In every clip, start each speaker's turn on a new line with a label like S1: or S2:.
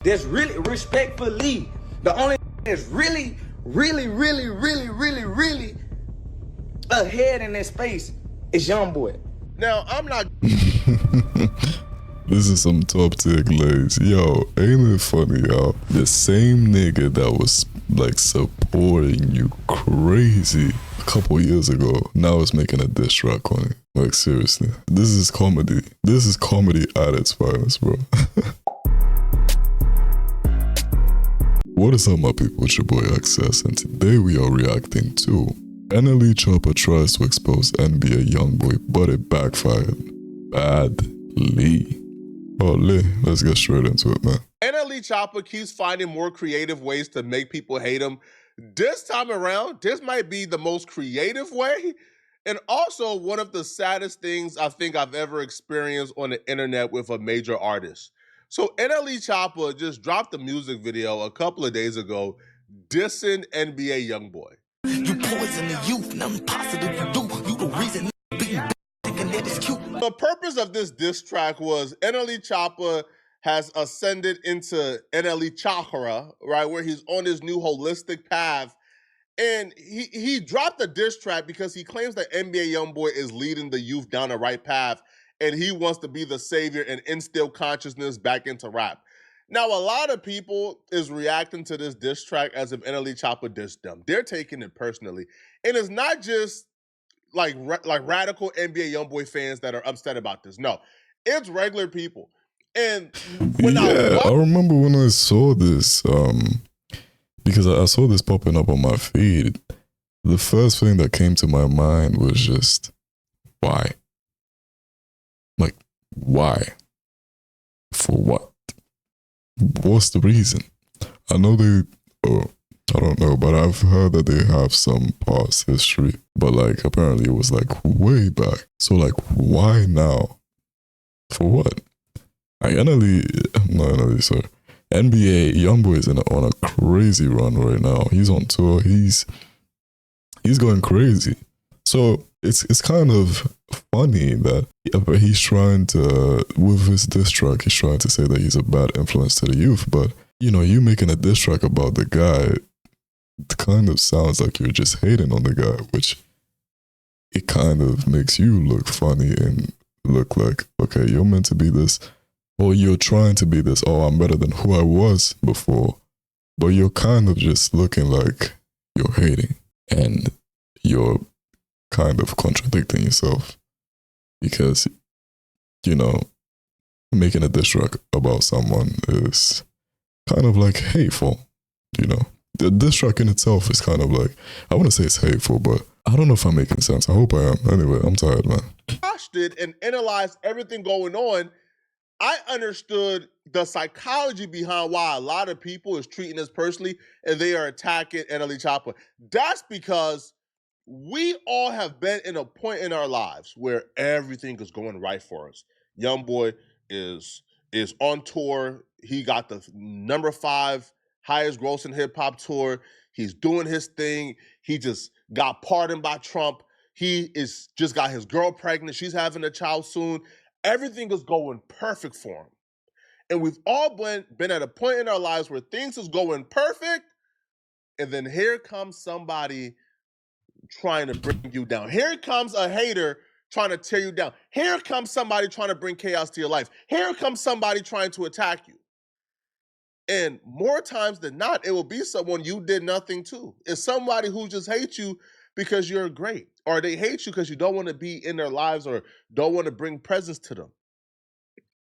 S1: There's really, respectfully, the only that's really ahead in this space is YoungBoy.
S2: Now, I'm not...
S3: This is some top tier glaze. Yo, ain't it funny, yo? The same nigga that was like supporting you crazy a couple years ago now is making a diss track on it. Like, seriously. This is comedy. This is comedy at its finest, bro. What is up, my people? It's your boy Access, and today we are reacting to NLE Choppa tries to expose NBA YoungBoy, but it backfired badly. Holy, let's get straight into it, man.
S2: NLE Choppa keeps finding more creative ways to make people hate him. This time around, this might be the most creative way, and also one of the saddest things I think I've ever experienced on the internet with a major artist. So NLE Choppa just dropped a music video a couple of days ago dissing NBA YoungBoy.
S4: You poison the youth, nothing positive you do. You the reason being thinking that it's cute.
S2: The purpose of this diss track was NLE Choppa has ascended into NLE Choppa, right, where he's on his new holistic path. And he dropped the diss track because he claims that NBA YoungBoy is leading the youth down the right path, and he wants to be the savior and instill consciousness back into rap. Now, a lot of people is reacting to this diss track as if NLE Choppa dissed them. They're taking it personally. And it's not just like radical NBA YoungBoy fans that are upset about this. No, it's regular people. And when
S3: I remember when I saw this, because I saw this popping up on my feed, the first thing that came to my mind was just, why? Like, why? For what? What's the reason? I know I don't know, but I've heard that they have some past history, but like apparently it was like way back. So like, why now? For what? Like NBA YoungBoy is on a crazy run right now. He's on tour. He's going crazy. So it's kind of funny that he's trying to, with his diss track, he's trying to say that he's a bad influence to the youth. But, you know, you making a diss track about the guy, it kind of sounds like you're just hating on the guy, which it kind of makes you look funny and look like, okay, you're meant to be this, or you're trying to be this, oh, I'm better than who I was before. But you're kind of just looking like you're hating, and you're kind of contradicting yourself, because, you know, making a diss track about someone is kind of like hateful, you know. The diss track in itself is kind of like, I want to say it's hateful, but I don't know if I'm making sense. I hope I am. Anyway, I'm tired, man.
S2: Watched it and analyzed everything going on, I understood the psychology behind why a lot of people is treating this personally and they are attacking NLE Choppa. That's because we all have been in a point in our lives where everything is going right for us. YoungBoy is on tour. He got the #5 highest grossing hip hop tour. He's doing his thing. He just got pardoned by Trump. He is just got his girl pregnant. She's having a child soon. Everything is going perfect for him. And we've all been at a point in our lives where things is going perfect, and then here comes somebody trying to bring you down. Here comes a hater trying to tear you down. Here comes somebody trying to bring chaos to your life. Here comes somebody trying to attack you. And more times than not, it will be someone you did nothing to. It's somebody who just hates you because you're great, or they hate you because you don't want to be in their lives or don't want to bring presence to them.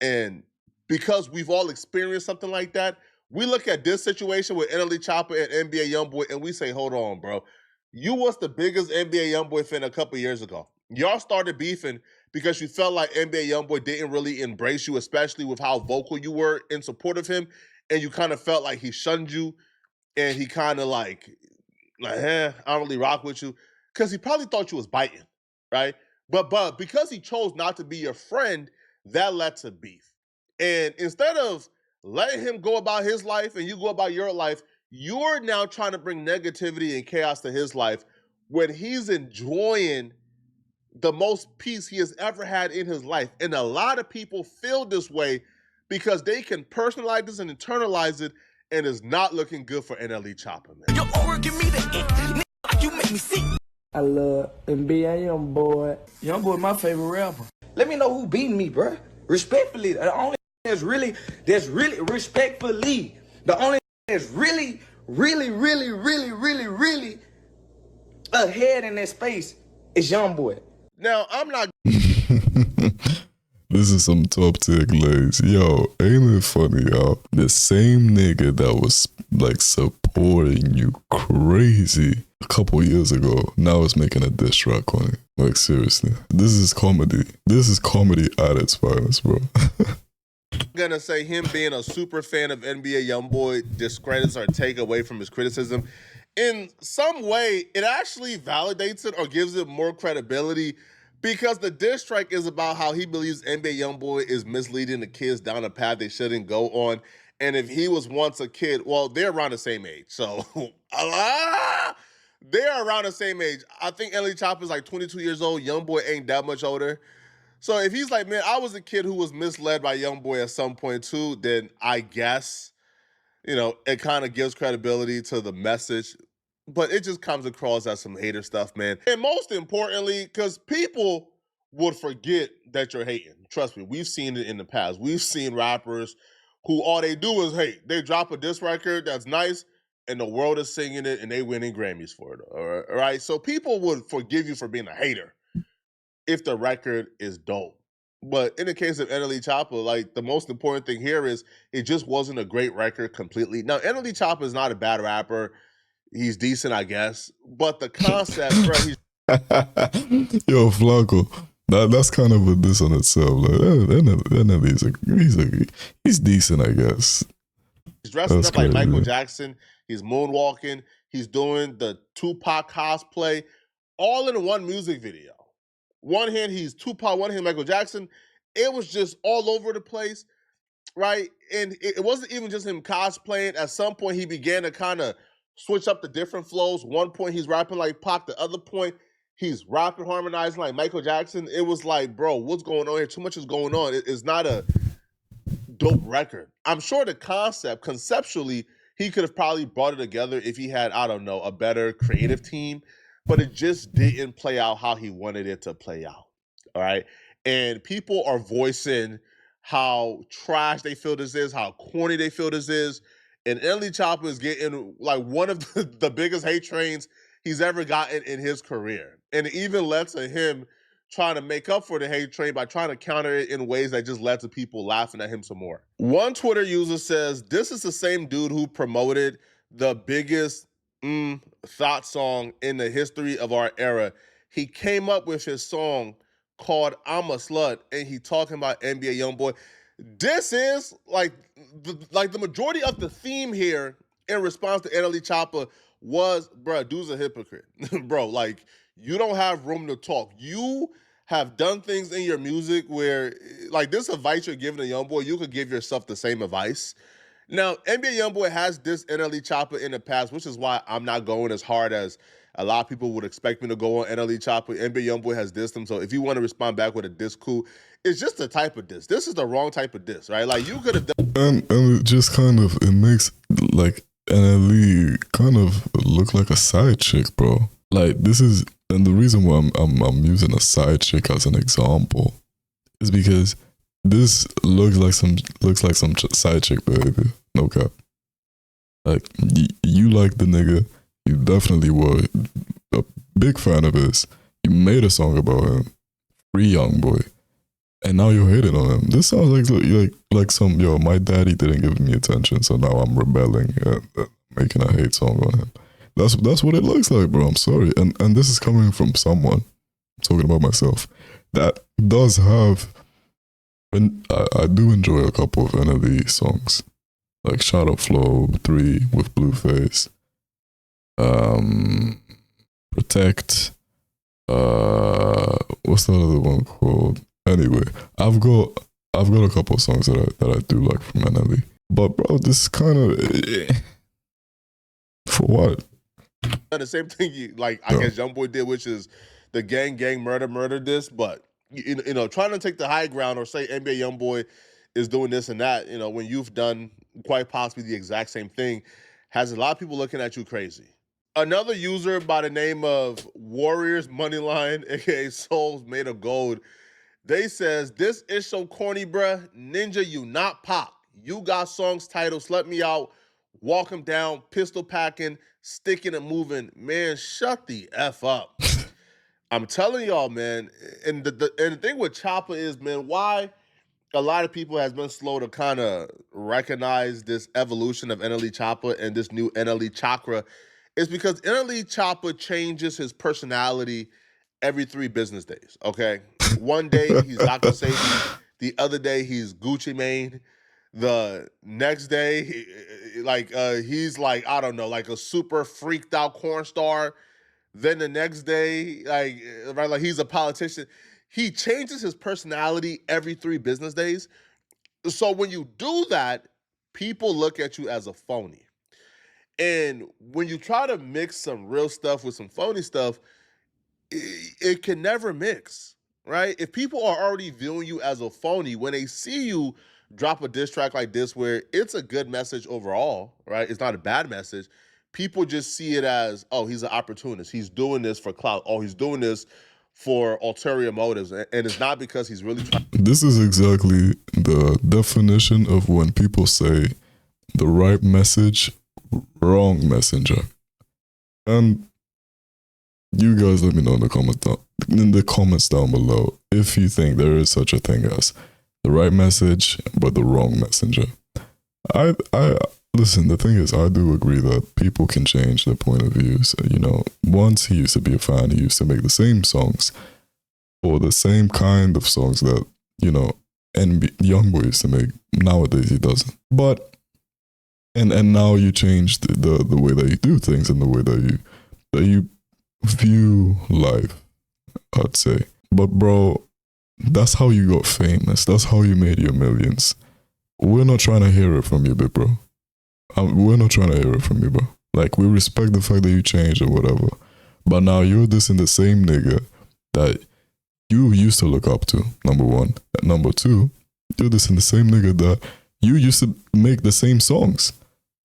S2: And because we've all experienced something like that, we look at this situation with NLE Choppa and NBA YoungBoy and we say, hold on, bro. You was the biggest NBA YoungBoy fan a couple years ago. Y'all started beefing because you felt like NBA YoungBoy didn't really embrace you, especially with how vocal you were in support of him. And you kind of felt like he shunned you and he kind of like, I don't really rock with you. Because he probably thought you was biting, right? But because he chose not to be your friend, that led to beef. And instead of letting him go about his life and you go about your life, you're now trying to bring negativity and chaos to his life when he's enjoying the most peace he has ever had in his life. And a lot of people feel this way because they can personalize this and internalize it, and it's not looking good for NLE Choppa, man.
S4: Your aura give me the ick. Nigga, you make me sick.
S5: I love NBA YoungBoy. YoungBoy my favorite rapper.
S1: Let me know who beating me, bruh. Respectfully, the only that's really respectfully, the only that's really ahead in that space is YoungBoy.
S2: Now, I'm not
S3: This is some top tier glaze. Yo, ain't it funny, yo? The same nigga that was like supporting you crazy a couple years ago now is making a diss track on it. Like, seriously. This is comedy. This is comedy at its finest, bro.
S2: gonna say him being a super fan of NBA YoungBoy discredits or take away from his criticism. In some way, it actually validates it or gives it more credibility, because the diss track is about how he believes NBA YoungBoy is misleading the kids down a path they shouldn't go on. And if he was once a kid, well, they're around the same age. So they're around the same age. I think NLE Choppa is like 22 years old. YoungBoy ain't that much older. So if he's like, man, I was a kid who was misled by YoungBoy at some point too, then I guess, you know, it kind of gives credibility to the message. But it just comes across as some hater stuff, man. And most importantly, because people would forget that you're hating. Trust me, we've seen it in the past. We've seen rappers who all they do is hate. They drop a diss record that's nice, and the world is singing it, and they winning Grammys for it. All right? So people would forgive you for being a hater if the record is dope. But in the case of NLE Choppa, like, the most important thing here is it just wasn't a great record completely. Now, NLE Choppa is not a bad rapper. He's decent, I guess. But the concept, bro, he's...
S3: Yo, Flanco, that's kind of a diss on itself. Like, he's decent, I guess.
S2: He's dressing up like Michael Jackson. He's moonwalking. He's doing the Tupac cosplay, all in one music video. One hand, he's Tupac, one hand, Michael Jackson. It was just all over the place, right? And it wasn't even just him cosplaying. At some point, he began to kind of switch up the different flows. One point, he's rapping like Pac. The other point, he's rapping, harmonizing like Michael Jackson. It was like, bro, what's going on here? Too much is going on. It's not a dope record. I'm sure the concept, conceptually, he could have probably brought it together if he had, I don't know, a better creative team. But it just didn't play out how he wanted it to play out, all right? And people are voicing how trash they feel this is, how corny they feel this is. And NLE Choppa is getting like one of the biggest hate trains he's ever gotten in his career. And it even led to him trying to make up for the hate train by trying to counter it in ways that just led to people laughing at him some more. One Twitter user says, this is the same dude who promoted the biggest thought song in the history of our era. He came up with his song called I'm a Slut, and he talking about NBA YoungBoy. This is like the majority of the theme here in response to NLE Choppa was, bro, dude's a hypocrite. Bro, like, you don't have room to talk. You have done things in your music where, like, this advice you're giving a YoungBoy, you could give yourself the same advice. Now, NBA YoungBoy has dissed NLE Choppa in the past, which is why I'm not going as hard as a lot of people would expect me to go on NLE Choppa. NBA YoungBoy has dissed him, so if you want to respond back with a diss, cool. It's just the type of diss. This is the wrong type of diss, right? Like, you could have done...
S3: And it just kind of, it makes, like, NLE kind of look like a side chick, bro. Like, this is, and the reason why I'm using a side chick as an example is because this looks like some side chick behavior. No cap. Like, you like the nigga. You definitely were a big fan of his. You made a song about him. Free YoungBoy. And now you're hating on him. This sounds like some, yo, my daddy didn't give me attention, so now I'm rebelling and making a hate song on him. That's what it looks like, bro. I'm sorry. And this is coming from someone, I'm talking about myself, that does have, and I do enjoy a couple of NLE songs, like Shadow Flow 3 with Blueface, Protect, what's the other one called? Anyway, I've got a couple of songs that I do like from NLE. But bro, this is kind of for what?
S2: The same thing I guess YoungBoy did, which is the gang murder diss. But you know, trying to take the high ground or say NBA YoungBoy is doing this and that, you know, when you've done quite possibly the exact same thing, has a lot of people looking at you crazy. Another user by the name of Warriors Moneyline, aka Souls Made of Gold, they says, this is so corny, bruh. Ninja, you not pop. You got songs titled Slut Me Out, Walk 'Em Down, Pistol Packing, Sticking and Moving. Man, shut the F up. I'm telling y'all, man. And the thing with Choppa is, man, why a lot of people has been slow to kind of recognize this evolution of NLE Choppa and this new NLE Chakra is because NLE Choppa changes his personality every 3 business days, okay? One day he's Dr. Sadie, the other day he's Gucci Mane, the next day he's like, I don't know, like a super freaked out corn star. Then the next day, like he's a politician. He changes his personality every 3 business days. So when you do that, people look at you as a phony. And when you try to mix some real stuff with some phony stuff, it can never mix, right? If people are already viewing you as a phony, when they see you drop a diss track like this where it's a good message overall, right? It's not a bad message. People just see it as, oh, he's an opportunist. He's doing this for clout. Oh, he's doing this for ulterior motives. And it's not because he's really trying.
S3: This is exactly the definition of when people say the right message, wrong messenger. And you guys let me know in the comments down below if you think there is such a thing as the right message but the wrong messenger. I listen, the thing is, I do agree that people can change their point of views. You know, once he used to be a fan, he used to make the same songs or the same kind of songs that, you know, YoungBoy used to make. Nowadays he doesn't. But and now you change the way that you do things and the way that you view life, I'd say. But bro, that's how you got famous. That's how you made your millions. We're not trying to hear it from you, big bro. We're not trying to hear it from you, bro. Like, we respect the fact that you changed or whatever. But now you're dissing the same nigga that you used to look up to, number one. And number two, you're dissing the same nigga that you used to make the same songs.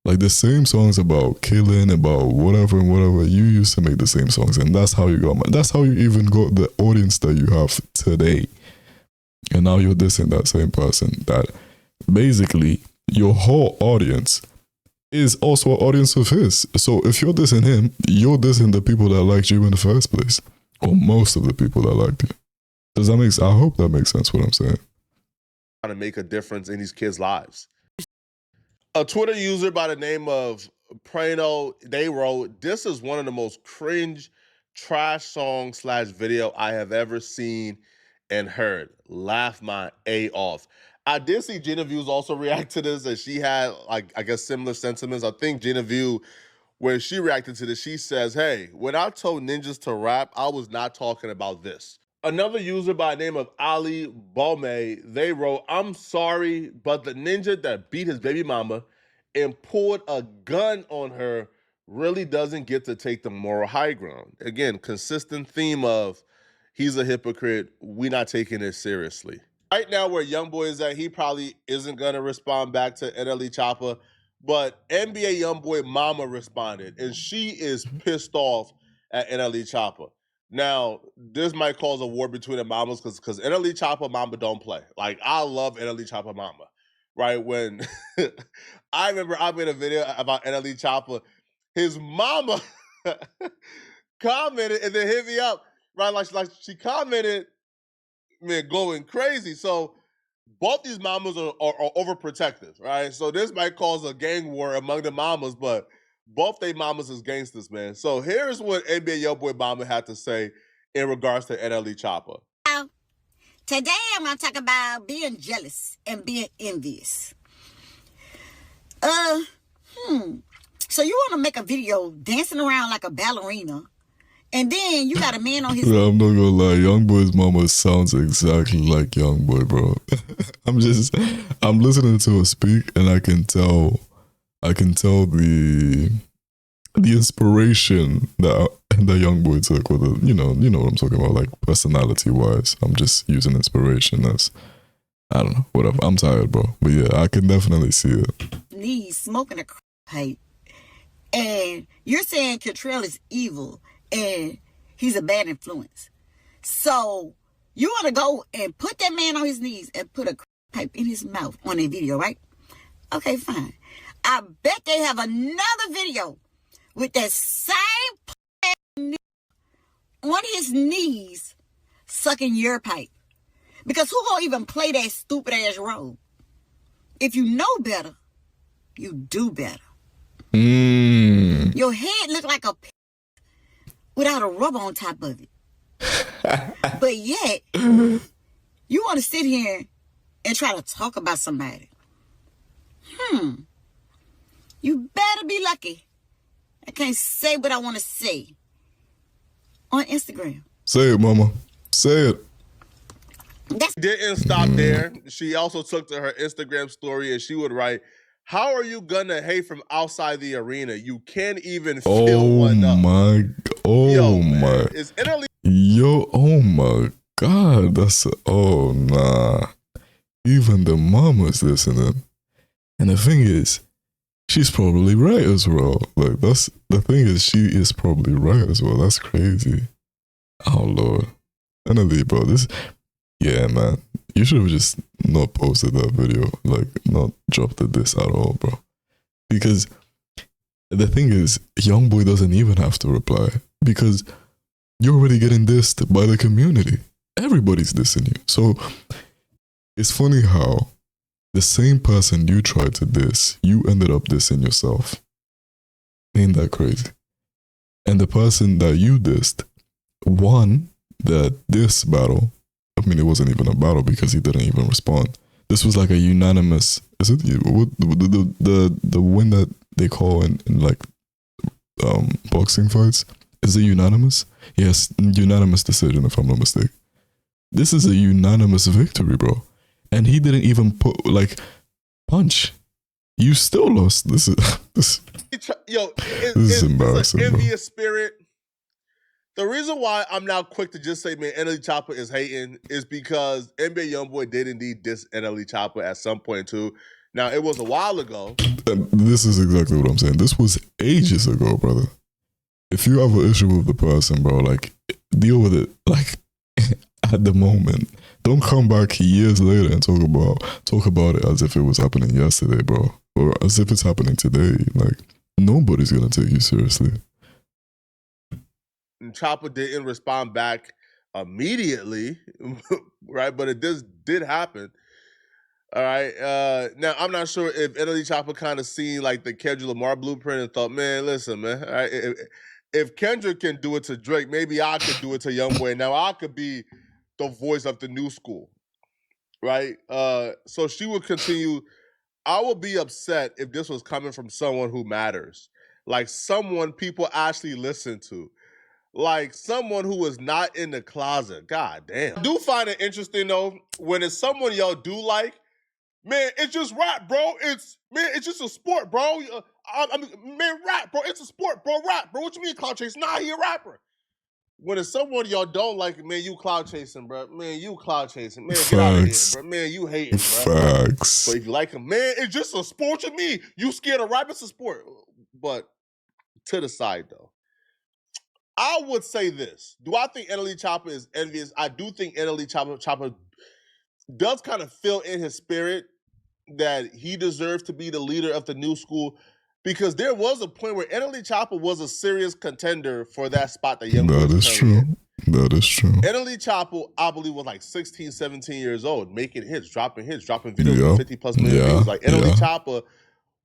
S3: Like, the same songs about killing, about whatever and whatever. You used to make the same songs. And that's how you got, that's how you even got the audience that you have today. And now you're dissing that same person that basically your whole audience is also an audience of his. So if you're dissing him, you're dissing the people that liked you in the first place. Or most of the people that liked you. Does that make sense? I hope that makes sense what I'm saying.
S2: Trying to make a difference in these kids' lives. A Twitter user by the name of Prano, they wrote, this is one of the most cringe trash song / video I have ever seen and heard. Laugh my A off. I did see Genevieve also react to this, and she had, like, I guess similar sentiments. I think Genevieve, when she reacted to this, she says, hey, when I told ninjas to rap, I was not talking about this. Another user by the name of Ali Balme, they wrote, I'm sorry, but the ninja that beat his baby mama and pulled a gun on her really doesn't get to take the moral high ground. Again, consistent theme of he's a hypocrite. We're not taking it seriously. Right now where YoungBoy is at, he probably isn't going to respond back to NLE Choppa, but NBA YoungBoy mama responded, and she is pissed off at NLE Choppa. Now, this might cause a war between the mamas because NLE Choppa mama don't play. Like, I love NLE Choppa mama, right? When I remember I made a video about NLE Choppa, his mama commented and then hit me up, right? Like she commented, man, going crazy. So both these mamas are overprotective, right? So this might cause a gang war among the mamas, but both they mamas is gangsters, man. So here's what NBA YoungBoy mama had to say in regards to NLE Choppa.
S6: Today I'm going to talk about being jealous and being envious. So you want to make a video dancing around like a ballerina, and then you got a man on his...
S3: Yeah, I'm not gonna lie, YoungBoy's mama sounds exactly like YoungBoy, bro. I'm listening to her speak, and I can tell the inspiration that YoungBoy took with it. You know what I'm talking about, like personality wise. I'm just using inspiration as I don't know, whatever. I'm tired, bro. But yeah, I can definitely see it.
S6: Knees smoking a pipe, and you're saying Cantrell is evil and he's a bad influence. So you want to go and put that man on his knees and put a pipe in his mouth on a video, right? Okay, fine. I bet they have another video with that same on his knees sucking your pipe. Because who gonna even play that stupid ass role? If you know better, you do better. Your head look like a pig without a rubber on top of it. But yet, you want to sit here and try to talk about somebody. You better be lucky I can't say what I want to say on Instagram.
S3: Say it, mama. Say it.
S2: Didn't stop there. She also took to her Instagram story and she would write, "How are you gonna hate from outside the arena? You can't even fill one up."
S3: Oh my.
S2: Is NLE?
S3: Yo, oh my God. Oh nah. Even the mama's listening. And the thing is, she's probably right as well. Like, that's the thing is, she is probably right as well. That's crazy. Oh Lord. NLE, bro, yeah, man. You should have just not posted that video. Like, not dropped this at all, bro. Because the thing is, YoungBoy doesn't even have to reply. Because you're already getting dissed by the community. Everybody's dissing you. So, it's funny how the same person you tried to diss, you ended up dissing yourself. Ain't that crazy? And the person that you dissed won that diss battle. I mean, it wasn't even a battle because he didn't even respond. This was like a unanimous. Is it the win that they call in like boxing fights? Is it unanimous? Yes, unanimous decision if I'm not mistaken. This is a unanimous victory, bro. And he didn't even put like punch. You still lost. This is this is embarrassing.
S2: It's an envious spirit. The reason why I'm now quick to just say, man, NLE Choppa is hating is because NBA YoungBoy did indeed diss NLE Choppa at some point too. Now, it was a while ago.
S3: And this is exactly what I'm saying. This was ages ago, brother. If you have an issue with the person, bro, like, deal with it, like, at the moment. Don't come back years later and talk about it as if it was happening yesterday, bro. Or as if it's happening today. Like, nobody's gonna take you seriously.
S2: And Choppa didn't respond back immediately, right? But it did happen. All right. Now, I'm not sure if NLE Choppa kind of seen like the Kendrick Lamar blueprint and thought, man, listen, man, all right, if Kendrick can do it to Drake, maybe I could do it to YoungBoy. Now I could be the voice of the new school, right? So she would continue. I would be upset if this was coming from someone who matters, like someone people actually listen to, like someone who is not in the closet. God damn. I do find it interesting though when it's someone y'all do like. Man, it's just rap, bro. It's just a sport, bro. I mean, man, rap, bro. It's a sport, bro. Rap, bro. What you mean cloud chasing? Nah, he a rapper. When it's someone y'all don't like, man, you cloud chasing, bro. Man, you cloud chasing. Man, get out of here, bro. Man, you hating, bro.
S3: Facts.
S2: But if you like him, man, it's just a sport to me. You scared of rap? It's a sport. But to the side, though. I would say this. Do I think NLE Choppa is envious? I do think NLE Choppa does kind of feel in his spirit that he deserves to be the leader of the new school, because there was a point where NLE Choppa was a serious contender for that spot that YoungBoy.
S3: That is true. That is true.
S2: NLE Choppa, I believe, was like 16, 17 years old, making hits, dropping videos with 50+ million views. Like NLE Choppa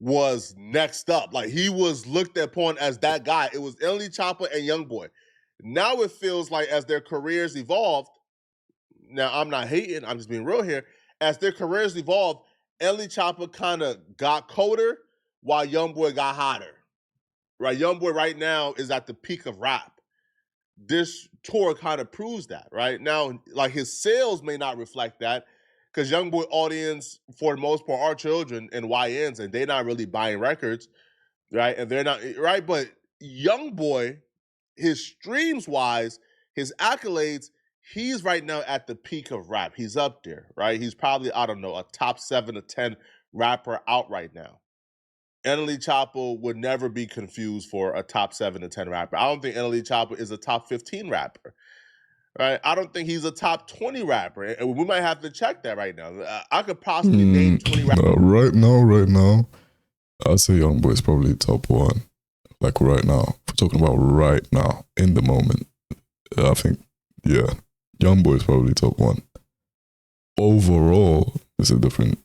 S2: was next up. Like he was looked upon as that guy. It was NLE Choppa and YoungBoy. Now it feels like as their careers evolved, now I'm not hating, I'm just being real here. As their careers evolved, NLE Choppa kind of got colder while YoungBoy got hotter. Right? YoungBoy right now is at the peak of rap. This tour kind of proves that, right? Now, like his sales may not reflect that because YoungBoy audience, for the most part, are children and YNs, and they're not really buying records, right? And they're not, right? But YoungBoy, his streams-wise, his accolades, he's right now at the peak of rap. He's up there, right? He's probably, I don't know, a top 7 to 10 rapper out right now. NLE Choppa would never be confused for a top 7 to 10 rapper. I don't think NLE Choppa is a top 15 rapper. Right? I don't think he's a top 20 rapper. And we might have to check that right now. I could possibly name 20 rappers.
S3: Right now, I'd say YoungBoy is probably top 1. Like right now. If we're talking about right now, in the moment. I think, yeah, YoungBoy is probably top 1. Overall, it's a different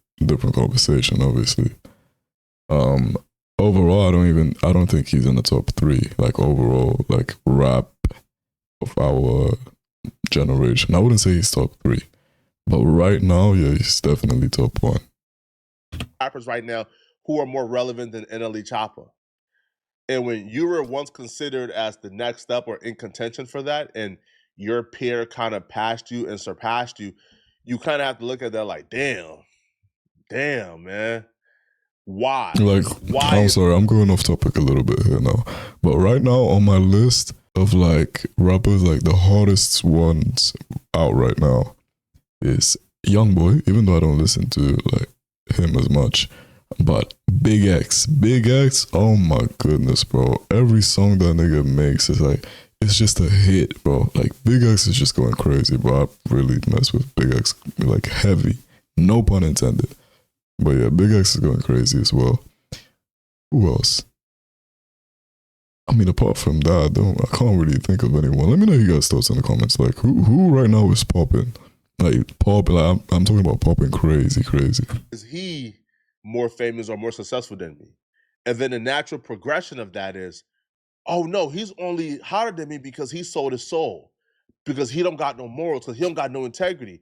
S3: conversation, obviously. Overall, I don't think he's in the top 3. Like overall, like rap of our generation. I wouldn't say he's top 3, but right now, yeah, he's definitely top 1.
S2: Rappers right now who are more relevant than NLE Choppa. And when you were once considered as the next up or in contention for that, and your peer kind of passed you and surpassed you, you kind of have to look at that like, damn, man. Why?
S3: Like, I'm sorry, I'm going off topic a little bit here now. But right now on my list of like rappers, like the hardest ones out right now is YoungBoy, even though I don't listen to like him as much. But Big X, oh my goodness, bro. Every song that nigga makes is like, it's just a hit, bro. Like Big X is just going crazy, bro. I really mess with Big X like heavy. No pun intended. But yeah, Big X is going crazy as well. Who else? I mean, apart from that, I can't really think of anyone. Let me know you guys' thoughts in the comments. Like, who right now is popping? Like, I'm talking about popping crazy.
S2: Is he more famous or more successful than me? And then the natural progression of that is, oh no, he's only hotter than me because he sold his soul. Because he don't got no morals, because he don't got no integrity.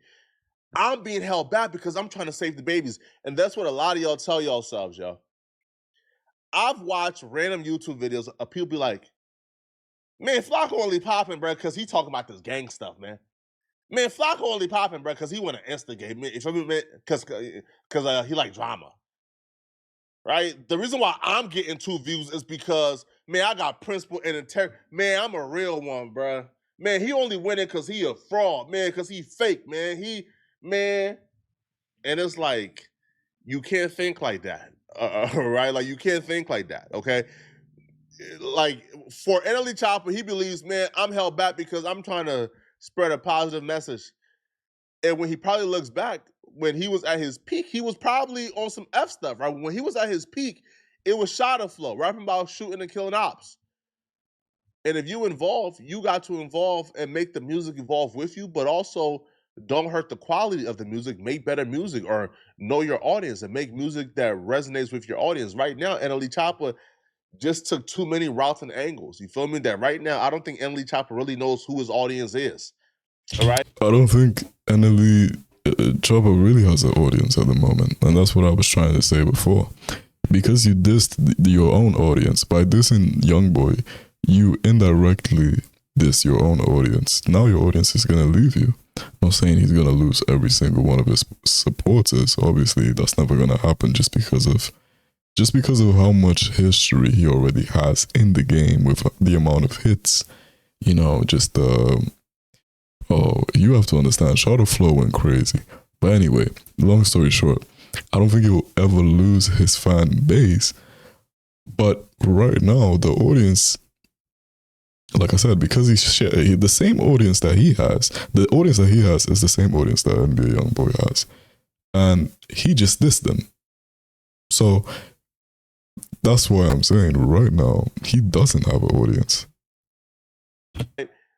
S2: I'm being held back because I'm trying to save the babies. And that's what a lot of y'all tell yourselves, yo. I've watched random YouTube videos of people be like, man, Flocko only popping, bro, because he talking about this gang stuff, man. Man, Flocko only popping, bro, because he want to instigate me. Because he like drama. Right? The reason why I'm getting 2 views is because, man, I got principle and integrity. Man, I'm a real one, bro. Man, he only winning because he a fraud, man, because he fake, man. And it's like, you can't think like that, right? Like, you can't think like that, okay? Like, for NLE Choppa, he believes, man, I'm held back because I'm trying to spread a positive message. And when he probably looks back, when he was at his peak, he was probably on some F stuff, right? When he was at his peak, it was shot of flow, rapping about shooting and killing ops. And if you got to involve and make the music evolve with you, but also don't hurt the quality of the music, make better music, or know your audience and make music that resonates with your audience. Right now, NLE Choppa just took too many routes and angles. You feel me? That right now, I don't think NLE Choppa really knows who his audience is. All right?
S3: I don't think NLE Choppa really has an audience at the moment. And that's what I was trying to say before. Because you dissed your own audience. By dissing YoungBoy, you indirectly diss your own audience. Now your audience is going to leave you. I'm not saying he's going to lose every single one of his supporters. Obviously, that's never going to happen just because of how much history he already has in the game with the amount of hits. You know, just you have to understand, Shot of Flow went crazy. But anyway, long story short, I don't think he'll ever lose his fan base. But right now, the audience, like I said, because the same audience that he has, the audience that he has is the same audience that NBA YoungBoy has. And he just dissed them. So that's why I'm saying right now, he doesn't have an audience.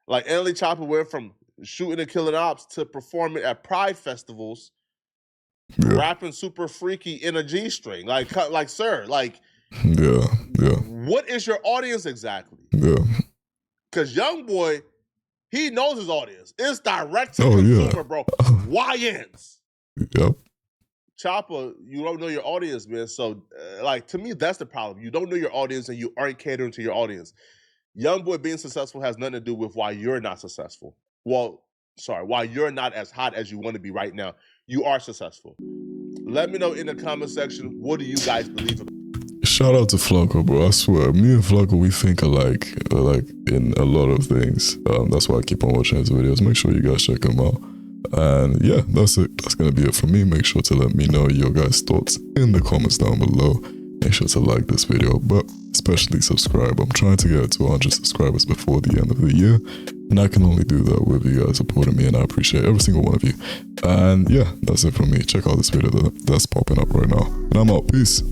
S2: Like NLE Choppa went from shooting and killing ops to performing at pride festivals, rapping super freaky in a G-string. Like, sir, like,
S3: yeah.
S2: What is your audience exactly?
S3: Yeah.
S2: Because YoungBoy, he knows his audience. It's direct to consumer, bro. YNs.
S3: Yep.
S2: Choppa, you don't know your audience, man. So, like, to me, that's the problem. You don't know your audience and you aren't catering to your audience. YoungBoy being successful has nothing to do with why you're not successful. Well, sorry, why you're not as hot as you want to be right now. You are successful. Let me know in the comment section, what do you guys believe about?
S3: Shout out to Flunko, bro. I swear, me and Flunko, we think alike in a lot of things. That's why I keep on watching his videos. Make sure you guys check him out. And yeah, that's it. That's gonna be it for me. Make sure to let me know your guys' thoughts in the comments down below. Make sure to like this video, but especially subscribe. I'm trying to get to 100 subscribers before the end of the year, and I can only do that with you guys supporting me, and I appreciate every single one of you. And yeah, that's it from me. Check out this video that's popping up right now, and I'm out. Peace.